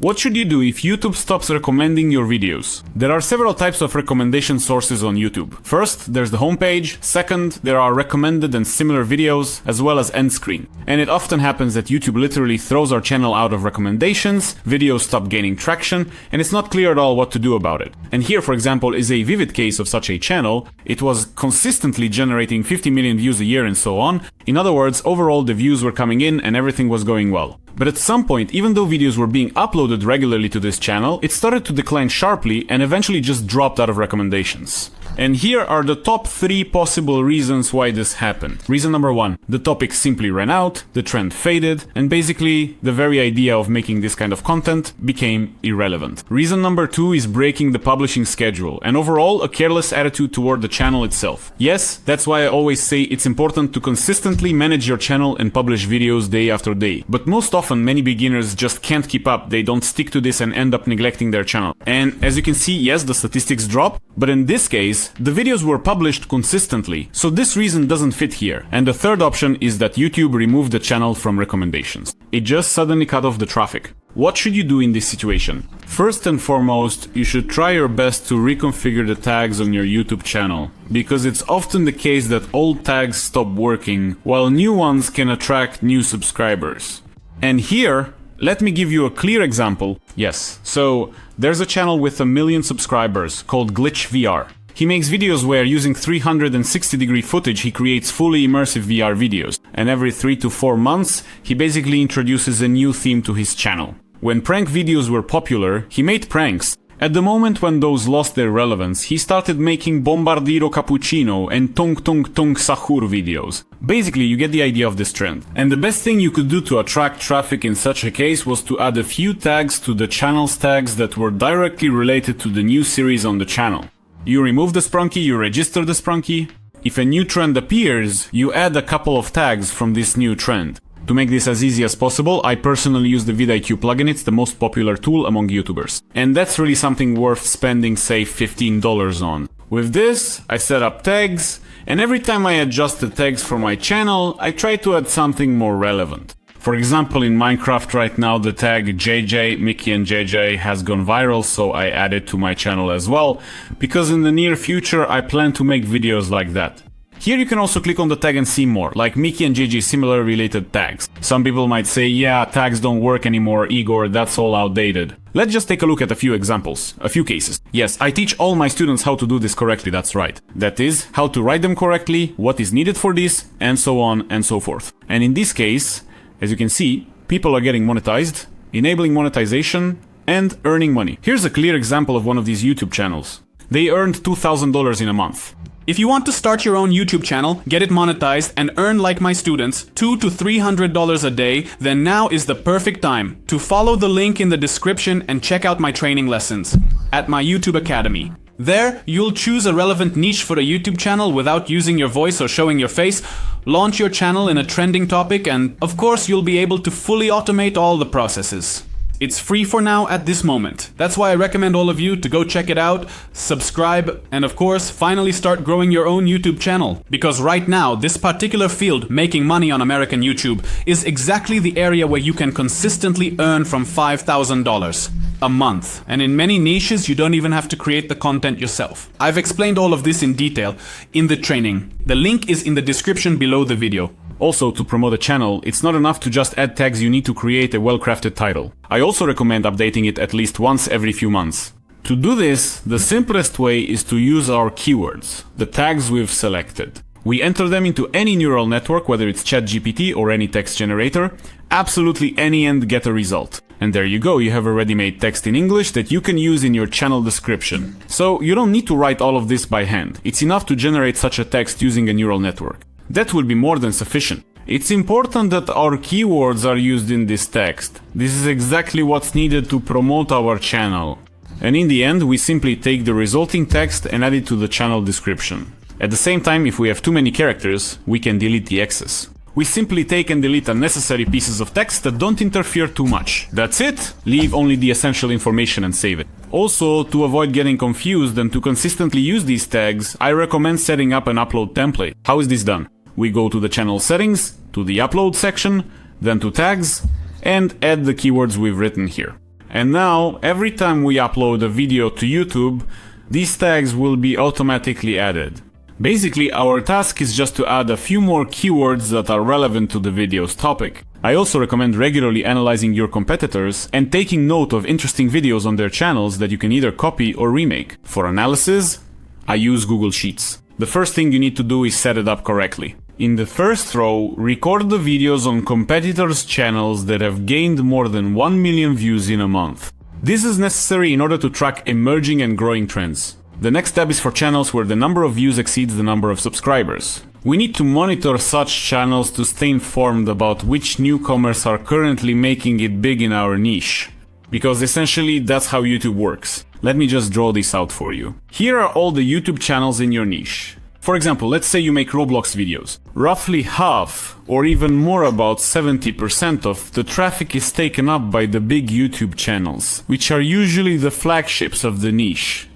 What should you do if YouTube stops recommending your videos? There are several types of recommendation sources on YouTube. First, there's the homepage. Second, there are recommended and similar videos, as well as end screen. And it often happens that YouTube literally throws our channel out of recommendations, videos stop gaining traction, and it's not clear at all what to do about it. And here, for example, is a vivid case of such a channel. It was consistently generating 50 million views a year and so on. In other words, overall the views were coming in and everything was going well. But at some point, even though videos were being uploaded regularly to this channel, it started to decline sharply and eventually just dropped out of recommendations. And here are the top 3 possible reasons why this happened. Reason number 1, the topic simply ran out, the trend faded, and basically the very idea of making this kind of content became irrelevant. Reason number 2 is breaking the publishing schedule, and overall a careless attitude toward the channel itself. Yes, that's why I always say it's important to consistently manage your channel and publish videos day after day. But most often many beginners just can't keep up, they don't stick to this and end up neglecting their channel. And as you can see, yes, the statistics drop, but in this case, the videos were published consistently, so this reason doesn't fit here. And the third option is that YouTube removed the channel from recommendations. It just suddenly cut off the traffic. What should you do in this situation? First and foremost, you should try your best to reconfigure the tags on your YouTube channel, because it's often the case that old tags stop working, while new ones can attract new subscribers. And here, let me give you a clear example. Yes, so there's a channel with 1 million subscribers called Glitch VR. He makes videos where using 360-degree footage he creates fully immersive VR videos, and every 3 to 4 months he basically introduces a new theme to his channel. When prank videos were popular, he made pranks. At the moment when those lost their relevance, he started making Bombardiro Cappuccino and Tung Tung Tung Sahur videos. Basically, you get the idea of this trend. And the best thing you could do to attract traffic in such a case was to add a few tags to the channel's tags that were directly related to the new series on the channel. You remove the sprunky, you register the sprunky. If a new trend appears, you add a couple of tags from this new trend. To make this as easy as possible, I personally use the vidIQ plugin. It's the most popular tool among YouTubers. And that's really something worth spending, say, $15 on. With this, I set up tags, and every time I adjust the tags for my channel, I try to add something more relevant. For example, in Minecraft right now, the tag JJ, Mickey and JJ has gone viral, so I add it to my channel as well, because in the near future I plan to make videos like that. Here you can also click on the tag and see more, like Mickey and JJ similar related tags. Some people might say, yeah, tags don't work anymore, EGOR, that's all outdated. Let's just take a look at a few examples, a few cases. Yes, I teach all my students how to do this correctly, that's right. That is, how to write them correctly, what is needed for this, and so on and so forth. And in this case, as you can see, people are getting monetized, enabling monetization, and earning money. Here's a clear example of one of these YouTube channels. They earned $2,000 in a month. If you want to start your own YouTube channel, get it monetized, and earn like my students $200 to $300 a day, then now is the perfect time to follow the link in the description and check out my training lessons at my YouTube Academy. There, you'll choose a relevant niche for a YouTube channel without using your voice or showing your face, launch your channel in a trending topic, and of course you'll be able to fully automate all the processes. It's free for now at this moment. That's why I recommend all of you to go check it out, subscribe, and of course, finally start growing your own YouTube channel. Because right now, this particular field, making money on American YouTube, is exactly the area where you can consistently earn from $5,000 a month. And in many niches, you don't even have to create the content yourself. I've explained all of this in detail in the training. The link is in the description below the video. Also, to promote a channel, it's not enough to just add tags, you need to create a well-crafted title. I also recommend updating it at least once every few months. To do this, the simplest way is to use our keywords, the tags we've selected. We enter them into any neural network, whether it's ChatGPT or any text generator, absolutely any, and get a result. And there you go, you have a ready-made text in English that you can use in your channel description. So you don't need to write all of this by hand. It's enough to generate such a text using a neural network. That will be more than sufficient. It's important that our keywords are used in this text. This is exactly what's needed to promote our channel. And in the end, we simply take the resulting text and add it to the channel description. At the same time, if we have too many characters, we can delete the excess. We simply take and delete unnecessary pieces of text that don't interfere too much. That's it. Leave only the essential information and save it. Also, to avoid getting confused and to consistently use these tags, I recommend setting up an upload template. How is this done? We go to the channel settings, to the upload section, then to tags, and add the keywords we've written here. And now, every time we upload a video to YouTube, these tags will be automatically added. Basically, our task is just to add a few more keywords that are relevant to the video's topic. I also recommend regularly analyzing your competitors and taking note of interesting videos on their channels that you can either copy or remake. For analysis, I use Google Sheets. The first thing you need to do is set it up correctly. In the first row, record the videos on competitors' channels that have gained more than 1 million views in a month. This is necessary in order to track emerging and growing trends. The next tab is for channels where the number of views exceeds the number of subscribers. We need to monitor such channels to stay informed about which newcomers are currently making it big in our niche. Because essentially that's how YouTube works. Let me just draw this out for you. Here are all the YouTube channels in your niche. For example, let's say you make Roblox videos. Roughly half, or even more, about 70% of the traffic is taken up by the big YouTube channels, which are usually the flagships of the niche.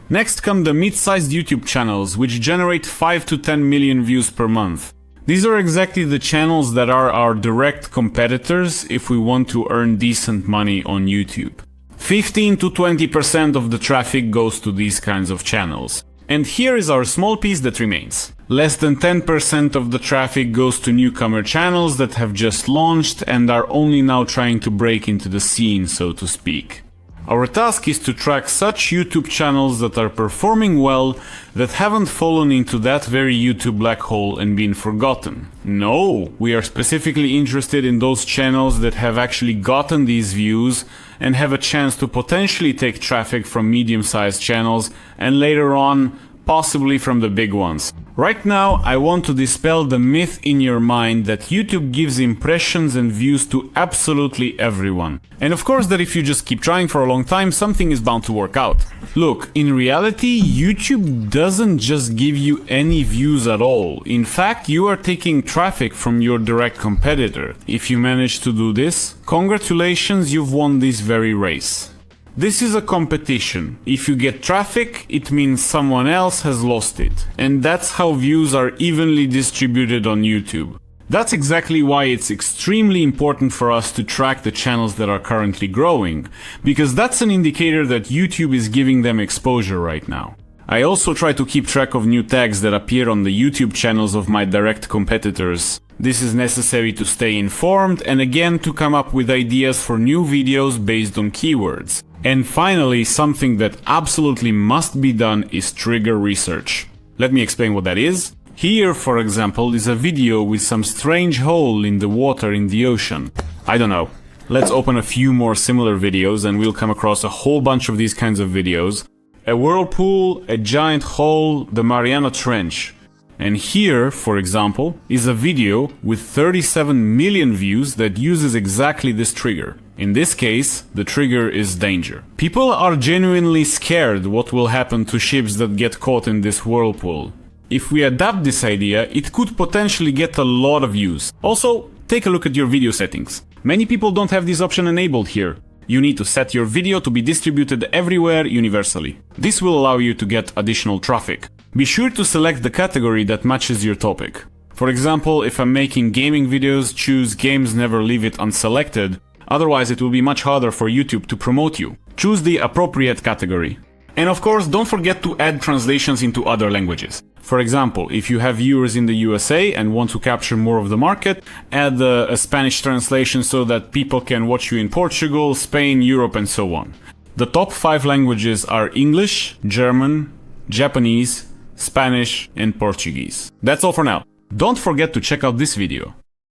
Next come the mid-sized YouTube channels, which generate 5 to 10 million views per month. These are exactly the channels that are our direct competitors if we want to earn decent money on YouTube. 15 to 20% of the traffic goes to these kinds of channels. And here is our small piece that remains. Less than 10% of the traffic goes to newcomer channels that have just launched and are only now trying to break into the scene, so to speak. Our task is to track such YouTube channels that are performing well, that haven't fallen into that very YouTube black hole and been forgotten. No, we are specifically interested in those channels that have actually gotten these views and have a chance to potentially take traffic from medium-sized channels and later on, possibly from the big ones. Right now, I want to dispel the myth in your mind that YouTube gives impressions and views to absolutely everyone. And of course that if you just keep trying for a long time, something is bound to work out. Look, in reality, YouTube doesn't just give you any views at all. In fact, you are taking traffic from your direct competitor. If you manage to do this, congratulations, you've won this very race. This is a competition. If you get traffic, it means someone else has lost it. And that's how views are evenly distributed on YouTube. That's exactly why it's extremely important for us to track the channels that are currently growing, because that's an indicator that YouTube is giving them exposure right now. I also try to keep track of new tags that appear on the YouTube channels of my direct competitors. This is necessary to stay informed and again to come up with ideas for new videos based on keywords. And finally, something that absolutely must be done is trigger research. Let me explain what that is. Here, for example, is a video with some strange hole in the water in the ocean. I don't know. Let's open a few more similar videos and we'll come across a whole bunch of these kinds of videos. A whirlpool, a giant hole, the Mariana Trench. And here, for example, is a video with 37 million views that uses exactly this trigger. In this case, the trigger is danger. People are genuinely scared what will happen to ships that get caught in this whirlpool. If we adapt this idea, it could potentially get a lot of views. Also, take a look at your video settings. Many people don't have this option enabled here. You need to set your video to be distributed everywhere universally. This will allow you to get additional traffic. Be sure to select the category that matches your topic. For example, if I'm making gaming videos, choose Games Never Leave It Unselected. Otherwise, it will be much harder for YouTube to promote you. Choose the appropriate category. And of course, don't forget to add translations into other languages. For example, if you have viewers in the USA and want to capture more of the market, add a Spanish translation so that people can watch you in Portugal, Spain, Europe, and so on. The top 5 languages are English, German, Japanese, Spanish, and Portuguese. That's all for now. Don't forget to check out this video.